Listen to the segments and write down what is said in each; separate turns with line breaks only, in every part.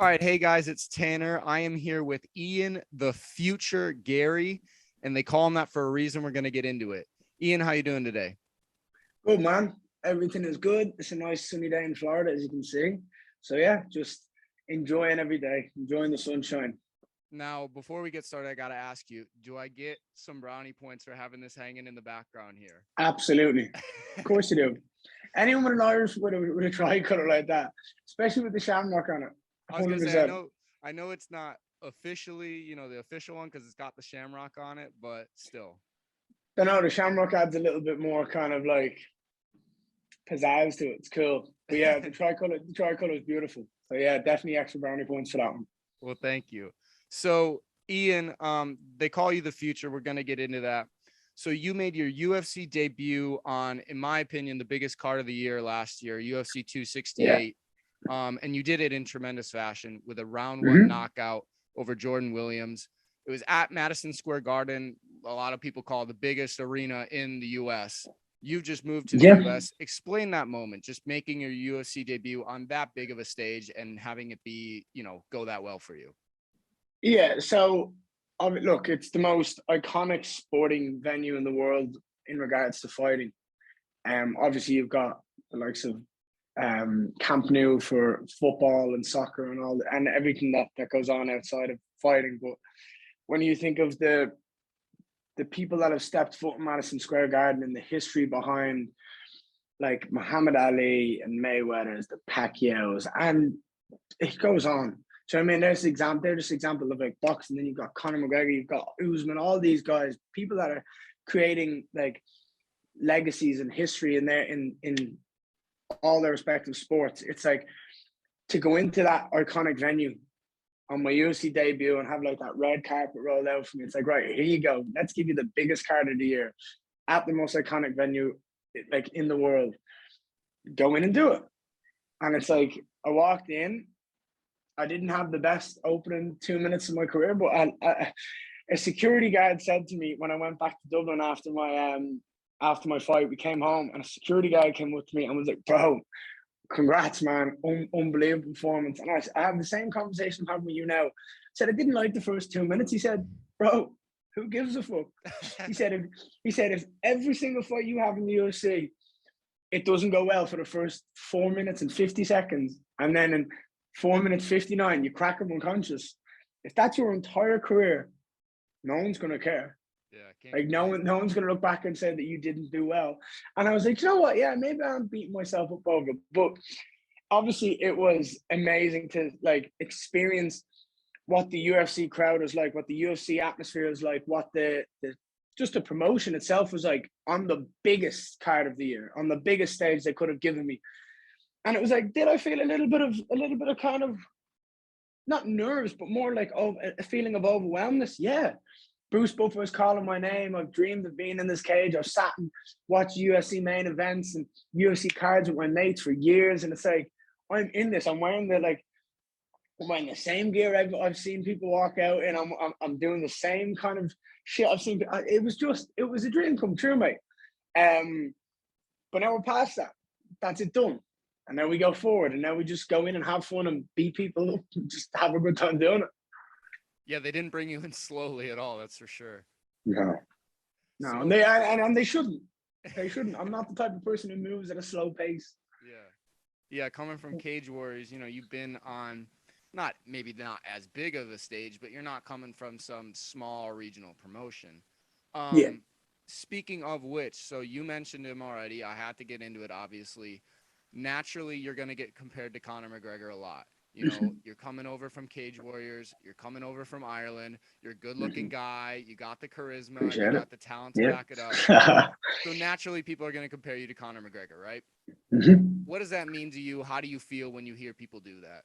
All right, hey guys, it's Tanner. I am here with Ian, the future Garry, and they call him that for a reason. We're going to get into it. Ian, how you doing today?
Good man. Everything is good. It's a nice sunny day in Florida, as you can see. So yeah, just enjoying every day, enjoying the sunshine.
Now, before we get started, I got to ask you, do I get some brownie points for having this hanging in the background here?
Absolutely. Of course you do. Anyone with an Irish with a tricolor like that, especially with the shamrock on it,
I was going to say,
100%.
I know it's not officially, the official one because it's got the shamrock on it, but still.
I know the shamrock adds a little bit more kind of like pizzazz to it. It's cool. But yeah, the tricolor is beautiful. So yeah, definitely extra brownie points for that one.
Well, thank you. So, Ian, they call you the future. We're going to get into that. So you made your UFC debut on, in my opinion, the biggest card of the year last year, UFC 268. Yeah. And you did it in tremendous fashion with a round one knockout over Jordan Williams. It was at Madison Square Garden. A lot of people call it the biggest arena in the US. You've just moved to the US. Explain that moment, just making your UFC debut on that big of a stage and having it be, go that well for you.
Yeah, so look, it's the most iconic sporting venue in the world in regards to fighting. Obviously you've got the likes of Camp Nou for football and soccer and and everything that goes on outside of fighting. But when you think of the people that have stepped foot in Madison Square Garden and the history behind like Muhammad Ali and Mayweather's, the Pacquiao's, and it goes on. So I mean, they're just example of like boxing. Then you've got Conor McGregor, you've got Usman, all these guys, people that are creating like legacies and history in all their respective sports. It's like to go into that iconic venue on my UFC debut and have like that red carpet rolled out for me. It's like, right, here you go. Let's give you the biggest card of the year at the most iconic venue like in the world. Go in and do it. And it's like I walked in. I didn't have the best opening 2 minutes of my career, but a security guard said to me when I went back to Dublin after my fight, we came home and a security guard came up to me and was like, bro, congrats, man. Unbelievable performance. And I have the same conversation I'm having with you now. I said, I didn't like the first 2 minutes. He said, bro, who gives a fuck? He said, if every single fight you have in the UFC, it doesn't go well for the first 4 minutes and 50 seconds, and then in 4 minutes 59, you crack them unconscious. If that's your entire career, no one's gonna care. Yeah, like no one's gonna look back and say that you didn't do well. And I was like, you know what? Yeah, maybe I'm beating myself up over it. But obviously, it was amazing to like experience what the UFC crowd is like, what the UFC atmosphere is like, what the just the promotion itself was like on the biggest card of the year, on the biggest stage they could have given me. And it was like, did I feel a little bit of kind of not nerves, but more like a feeling of overwhelmness? Yeah. Bruce Buffer was calling my name. I've dreamed of being in this cage. I've sat and watched UFC main events and UFC cards with my mates for years. And it's like, I'm in this. I'm wearing the same gear I've seen people walk out and I'm doing the same kind of shit I've seen. It was a dream come true, mate. But now we're past that. That's it done. And now we go forward, and now we just go in and have fun and beat people up and just have a good time doing it.
Yeah, they didn't bring you in slowly at all, that's for sure.
No. So, and they shouldn't. They shouldn't. I'm not the type of person who moves at a slow pace.
Yeah, coming from Cage Warriors, you've been on maybe not as big of a stage, but you're not coming from some small regional promotion. Speaking of which, so you mentioned him already. I had to get into it, obviously. Naturally, you're going to get compared to Conor McGregor a lot. You're coming over from Cage Warriors. You're coming over from Ireland. You're a good-looking guy. You got the charisma. You got the talent to back it up. So naturally, people are going to compare you to Conor McGregor, right? What does that mean to you? How do you feel when you hear people do that?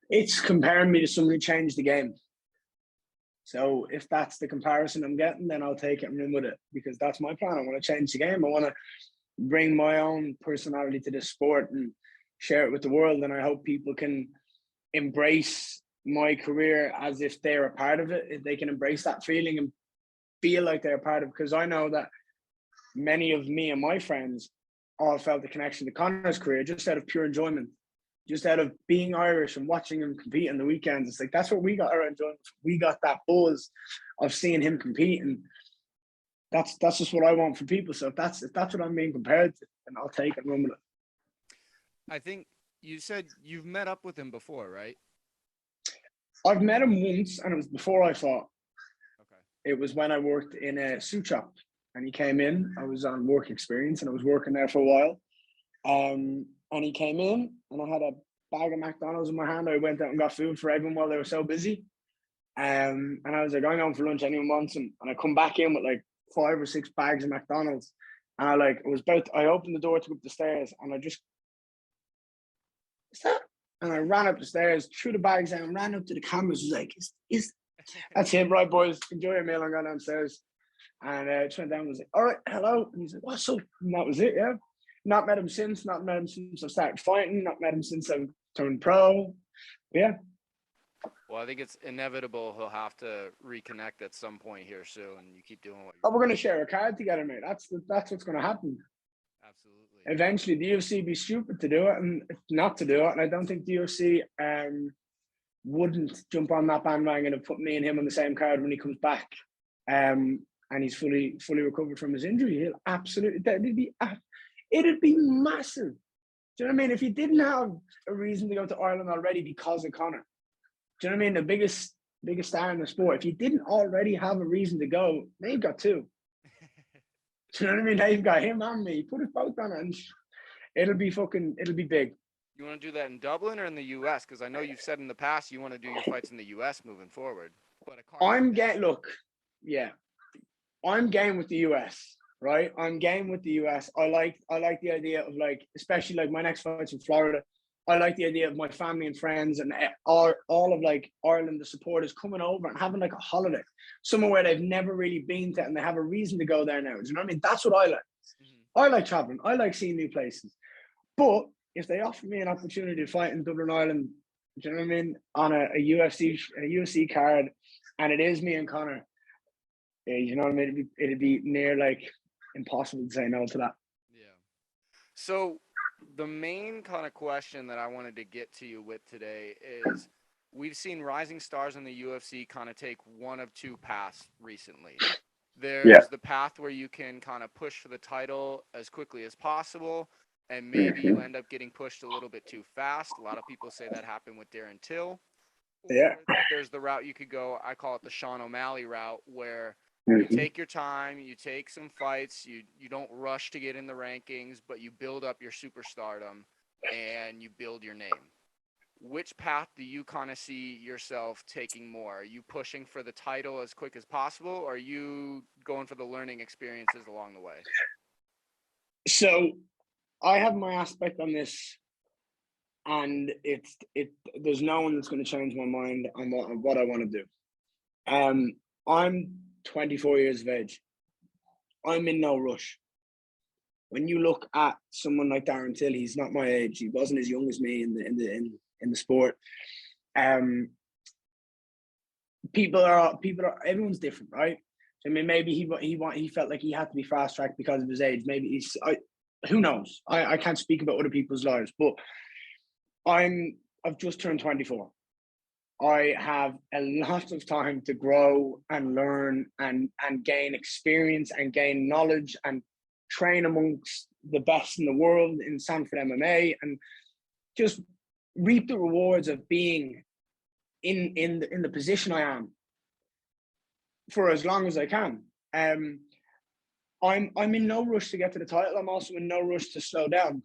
It's comparing me to somebody who changed the game. So if that's the comparison I'm getting, then I'll take it and run with it, because that's my plan. I want to change the game. I want to bring my own personality to this sport and share it with the world. And I hope people can embrace my career as if they're a part of it. If they can embrace that feeling and feel like they're a part of it. Because I know that many of me and my friends all felt the connection to Conor's career just out of pure enjoyment. just out of being Irish and watching him compete on the weekends. It's like that's what we got our enjoyment from. We got that buzz of seeing him compete, and that's just what I want for people. So if that's what I'm being compared to, then I'll take it and run with it.
I think you said you've met up with him before, right?
I've met him once, and it was before I fought.
Okay.
It was when I worked in a suit shop, and he came in. I was on work experience, and I was working there for a while. And he came in, and I had a bag of McDonald's in my hand. I went out and got food for everyone while they were so busy. And I was like, I'm going for lunch. Anyone wants some? And I come back in with like 5 or 6 bags of McDonald's. And I opened the door to go up the stairs, and I just, what's that? And I ran up the stairs, threw the bags down, ran up to the cameras, was like, is that's it, right, boys? Enjoy your meal. I'm going downstairs. And just went down and was like, all right, hello. And he's like, what's up? And that was it, yeah. Not met him since I started fighting, not met him since I turned pro. Yeah.
Well, I think it's inevitable he'll have to reconnect at some point here soon. You keep doing what
Oh,
you're
we're going to share a card together, mate. That's what's going to happen.
Absolutely.
Eventually, the UFC be stupid to do it and not to do it. And I don't think the UFC wouldn't jump on that bandwagon and put me and him on the same card when he comes back. And he's fully recovered from his injury. He'll absolutely, it'd be massive. Do you know what I mean? If you didn't have a reason to go to Ireland already because of Conor, do you know what I mean? The biggest star in the sport. If you didn't already have a reason to go, now you've got 2. Do you know what I mean? Now you've got him and me. Put us both on it, and it'll be big.
You want to do that in Dublin or in the U.S.? Because I know you've said in the past you want to do your fights in the U.S. moving forward. But
I'm game with the US, right? I'm game with the US. I like the idea of, like, especially like my next fight's in Florida. I like the idea of my family and friends and all of like Ireland, the supporters coming over and having like a holiday, somewhere where they've never really been to, and they have a reason to go there now. Do you know what I mean? That's what I like. Mm-hmm. I like traveling. I like seeing new places. But if they offer me an opportunity to fight in Dublin, Ireland, do you know what I mean, on a UFC card, and it is me and Conor, you know what I mean? It'd be near like impossible to say no to that.
Yeah. So the main kind of question that I wanted to get to you with today is we've seen rising stars in the UFC kind of take one of 2 paths recently. There's the path where you can kind of push for the title as quickly as possible, and maybe you end up getting pushed a little bit too fast. A lot of people say that happened with Darren Till. Or there's the route you could go, I call it the Sean O'Malley route, where you take your time, you take some fights, you don't rush to get in the rankings, but you build up your superstardom and you build your name. Which path do you kind of see yourself taking more? Are you pushing for the title as quick as possible, or are you going for the learning experiences along the way?
So I have my aspect on this, and there's no one that's going to change my mind on what I want to do. I'm 24 years of age. I'm in no rush. When you look at someone like Darren Till, he's not my age. He wasn't as young as me in the sport. People are everyone's different, right? I mean, maybe he felt like he had to be fast tracked because of his age. Maybe who knows? I can't speak about other people's lives, but I've just turned 24. I have a lot of time to grow and learn and gain experience and gain knowledge and train amongst the best in the world in Sanford MMA and just reap the rewards of being in the position I am for as long as I can. I'm in no rush to get to the title. I'm also in no rush to slow down.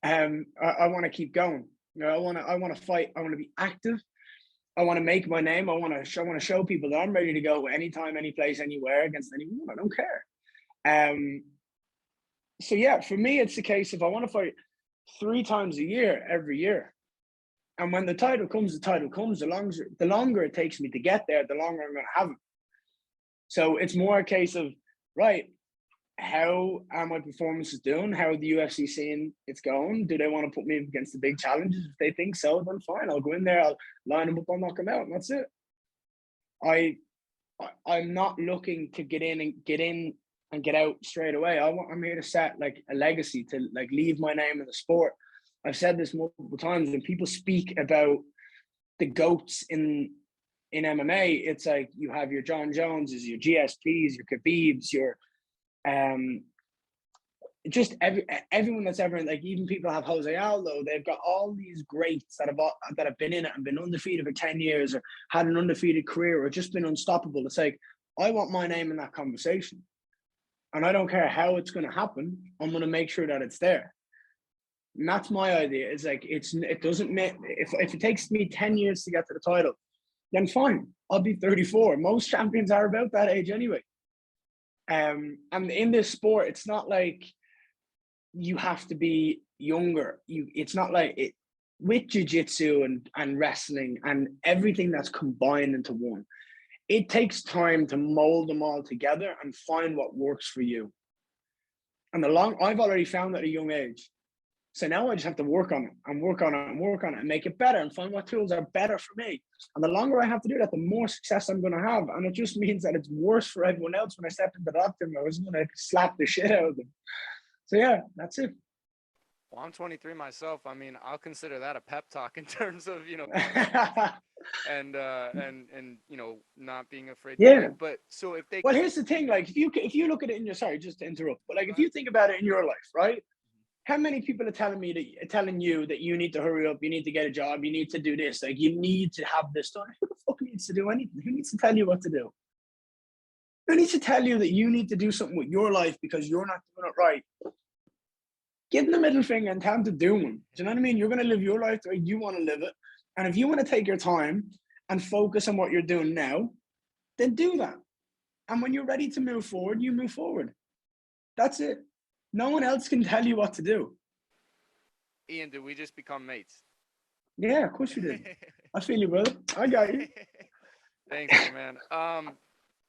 I want to keep going. You know, I want to fight. I want to be active. I want to make my name. I want to show people that I'm ready to go anytime, any place, anywhere against anyone. I don't care. So yeah, for me, it's a case of I want to fight 3 times a year, every year. And when the title comes, the title comes. The longer it takes me to get there, the longer I'm going to have it. So it's more a case of, right, how are my performances doing? How are the UFC seeing it's going? Do they want to put me against the big challenges? If they think so, then fine. I'll go in there, I'll line them up, I'll knock them out, and that's it. I'm not looking to get in and get out straight away. I'm here to set like a legacy, to like leave my name in the sport I've said this multiple times, when people speak about the GOATs in MMA, it's like you have your John Joneses, your GSPs, your Khabibs, your um just everyone that's ever, like, even people have Jose Aldo. They've got all these greats that have been in it and been undefeated for 10 years, or had an undefeated career, or just been unstoppable. It's like, I want my name in that conversation, and I don't care how it's going to happen. I'm going to make sure that it's there. And that's my idea. It's like, it doesn't make, if it takes me 10 years to get to the title, then fine. I'll be 34. Most champions are about that age anyway. And in this sport, it's not like you have to be younger. It's not like it with jiu-jitsu and wrestling and everything that's combined into one. It takes time to mold them all together and find what works for you. And I've already found at a young age. So now I just have to work on it and work on it and work on it and make it better and find what tools are better for me. And the longer I have to do that, the more success I'm going to have. And it just means that it's worse for everyone else when I step into the octagon. I was going to slap the shit out of them. So yeah, that's it.
Well, I'm 23 myself. I mean, I'll consider that a pep talk in terms of, and not being afraid to
Yeah.
win. But so if they,
Well, here's the thing. Like, if you look at it in your, sorry, just to interrupt, but like, if you think about it in your life, right? How many people are telling you that you need to hurry up, you need to get a job, you need to do this, like, you need to have this done? Who the fuck needs to do anything? Who needs to tell you what to do? Who needs to tell you that you need to do something with your life because you're not doing it right? Give them the middle finger and tell them to do one. Do you know what I mean? You're going to live your life the way you want to live it. And if you want to take your time and focus on what you're doing now, then do that. And when you're ready to move forward, you move forward. That's it. No one else can tell you what to do.
Ian, did we just become mates?
Yeah, of course you did. I feel you, brother. I got you.
Thanks, man.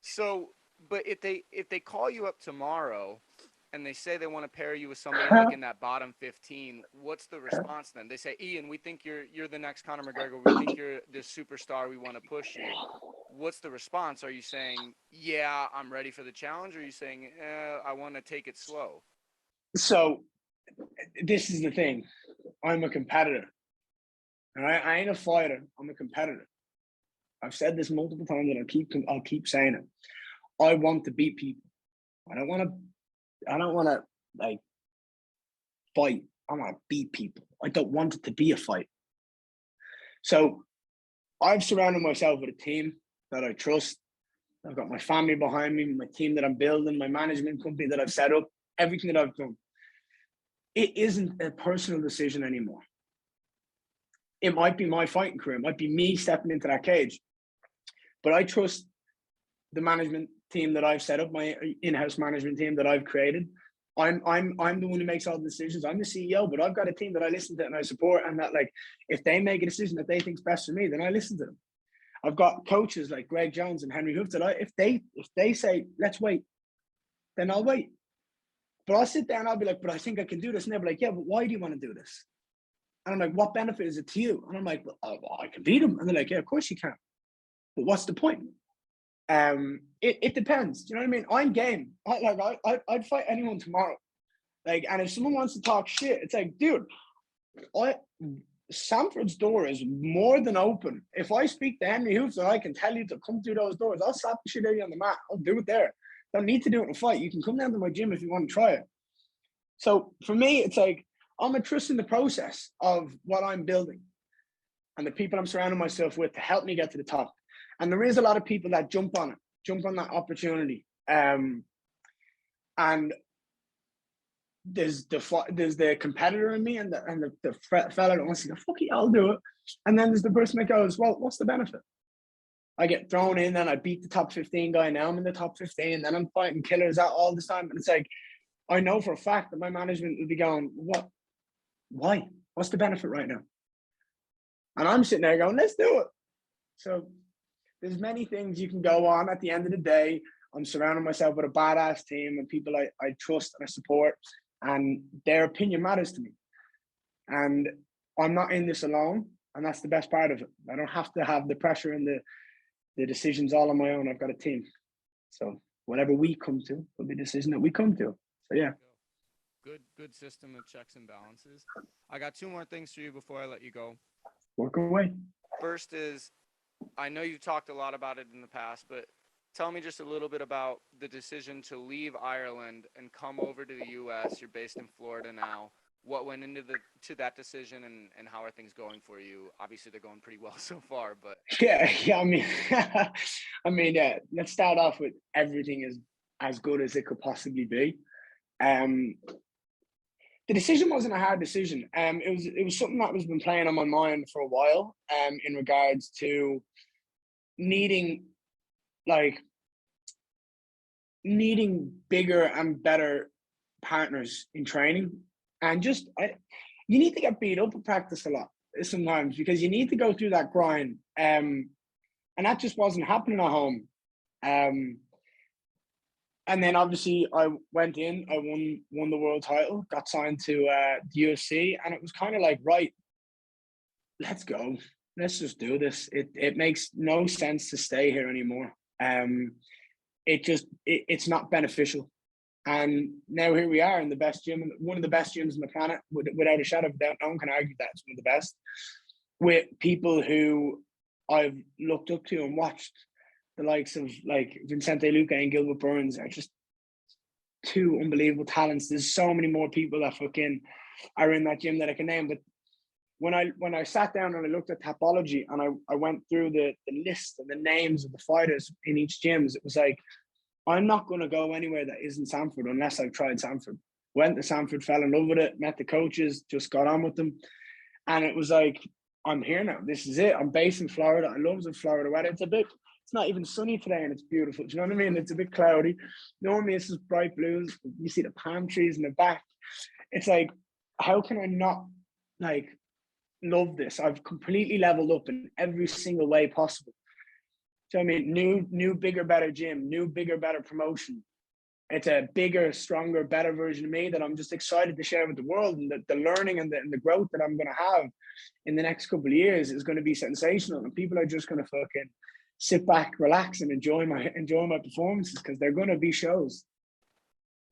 So, but if they call you up tomorrow and they say they want to pair you with somebody like in that bottom 15, what's the response then? They say, Ian, we think you're the next Conor McGregor. We think you're this superstar. We want to push you. What's the response? Are you saying, yeah, I'm ready for the challenge? Or are you saying, I want to take it slow?
So this is the thing. I'm a competitor. All right? I ain't a fighter. I'm a competitor. I've said this multiple times, and I'll keep saying it. I want to beat people. I don't want to like fight. I want to beat people. I don't want it to be a fight. So I've surrounded myself with a team that I trust. I've got my family behind me, my team that I'm building, my management company that I've set up, everything that I've done. It isn't a personal decision anymore. It might be my fighting career. It might be me stepping into that cage. But I trust the management team that I've set up, my in-house management team that I've created. I'm the one who makes all the decisions. I'm the CEO, but I've got a team that I listen to and I support, and that, like, if they make a decision that they think's best for me, then I listen to them. I've got coaches like Greg Jones and Henry Hoof that if they say let's wait, then I'll wait. But I'll sit there and I'll be like, but I think I can do this. And they'll be like, yeah, but why do you want to do this? And I'm like, what benefit is it to you? And I'm like, well, I can beat him. And they're like, yeah, of course you can. But what's the point? It depends. Do you know what I mean? I'm game. I'd fight anyone tomorrow. Like, and if someone wants to talk shit, it's like, dude, Sanford's door is more than open. If I speak to Henry Hoops and I can tell you to come through those doors, I'll slap the shit out of you on the mat. I'll do it there. Don't need to do it in a fight. You can come down to my gym if you want to try it. So for me, it's like, I'm a trust in the process of what I'm building and the people I'm surrounding myself with to help me get to the top. And there is a lot of people that jump on that opportunity. And there's the competitor in me and the fella that wants to go, fuck it, I'll do it. And then there's the person that goes, well, what's the benefit? I get thrown in and I beat the top 15 guy. Now I'm in the top 15. Then I'm fighting killers out all this time. And it's like, I know for a fact that my management will be going, what? Why? What's the benefit right now? And I'm sitting there going, let's do it. So there's many things you can go on. At the end of the day, I'm surrounding myself with a badass team and people I trust and I support, and their opinion matters to me. And I'm not in this alone, and that's the best part of it. I don't have to have the pressure and the decisions all on my own. I've got a team. So whatever we come to will be the decision that we come to. So yeah.
Good system of checks and balances. I got two more things for you before I let you go.
Work away.
First is, I know you've talked a lot about it in the past, but tell me just a little bit about the decision to leave Ireland and come over to the U.S. You're based in Florida now. What went into that decision, and how are things going for you? Obviously, they're going pretty well so far, but
Yeah. I mean, yeah. Let's start off with everything is as good as it could possibly be. Um, the decision wasn't a hard decision. It was something that was been playing on my mind for a while. In regards to needing like needing bigger and better partners in training, and you need to get beat up at practice a lot sometimes because you need to go through that grind. And that just wasn't happening at home. Um, and then obviously I went in, I won the world title, got signed to the UFC, and it was kind of like, right, let's go, let's just do this. It makes no sense to stay here anymore. It's not beneficial. And now here we are in the best gym, one of the best gyms on the planet, without a shadow of a doubt. No one can argue that it's one of the best, with people who I've looked up to and watched. The likes of like Vincente Luque and Gilbert Burns are just two unbelievable talents. There's so many more people that fucking are in that gym that I can name. But when I sat down and I looked at Tapology and I went through the list of the names of the fighters in each gyms, it was like, I'm not going to go anywhere that isn't Sanford unless I've tried Sanford. Went to Sanford, fell in love with it, met the coaches, just got on with them. And it was like, I'm here now. This is it. I'm based in Florida. I love the Florida weather. It's not even sunny today and it's beautiful. Do you know what I mean? It's a bit cloudy. Normally it's just bright blues. You see the palm trees in the back. It's like, how can I not like love this? I've completely leveled up in every single way possible. So I mean, new, bigger, better gym, new, bigger, better promotion. It's a bigger, stronger, better version of me that I'm just excited to share with the world, and the learning and the growth that I'm going to have in the next couple of years is going to be sensational. And people are just going to fucking sit back, relax, and enjoy my performances because they're going to be shows.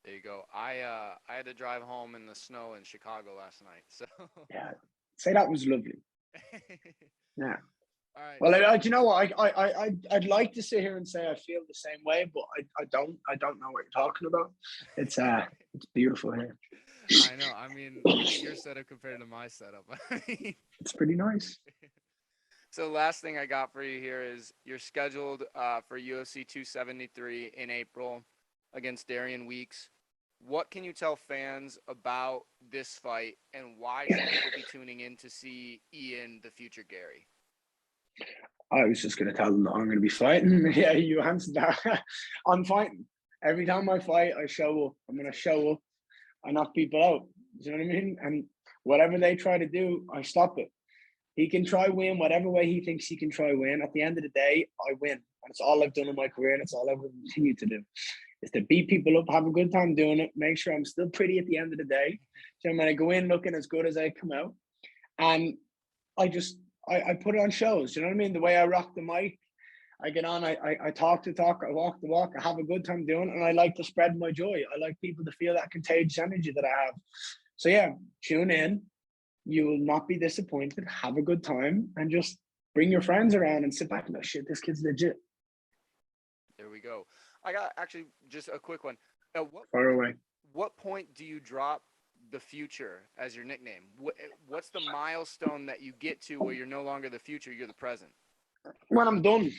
there you go. I had to drive home in the snow in Chicago last night, so
Yeah, say that was lovely. Yeah.
all right.
Well,
So,
do you know what? I'd like to sit here and say I feel the same way, but I don't. I don't know what you're talking about. It's beautiful here.
I know. I mean, look at your setup compared to my setup.
It's pretty nice.
So last thing I got for you here is you're scheduled for UFC 273 in April against Darian Weeks. What can you tell fans about this fight, and why should people be tuning in to see Ian, the future Garry?
I was just going to tell them that I'm going to be fighting. Yeah, you answered that. I'm fighting. Every time I fight, I show up. I'm going to show up. I knock people out. Do you know what I mean? And whatever they try to do, I stop it. He can try win whatever way he thinks he can try win. At the end of the day, I win. And it's all I've done in my career, and it's all I will continue to do. Is to beat people up, have a good time doing it, make sure I'm still pretty at the end of the day. So I'm going to go in looking as good as I come out. And I put it on shows. You know what I mean? The way I rock the mic, I get on, I talk the talk, I walk the walk, I have a good time doing it, and I like to spread my joy. I like people to feel that contagious energy that I have. So yeah, tune in. You will not be disappointed. Have a good time, and just bring your friends around and sit back and go, shit, this kid's legit.
There we go. I got actually just a quick one. At
Far away.
what point do you drop the future as your nickname? What's the milestone that you get to where you're no longer the future, you're the present?
When I'm done.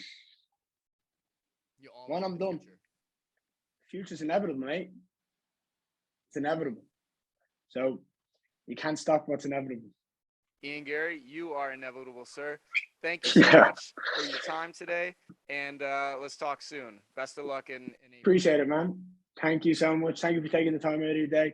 You always
When I'm
the
done.
future.
Future's inevitable, mate. It's inevitable. So you can't stop what's inevitable.
Ian Garry, you are inevitable, sir. Thank you so much for your time today, and let's talk soon. Best of luck in April.
Appreciate it, man. Thank you so much. Thank you for taking the time out of your day.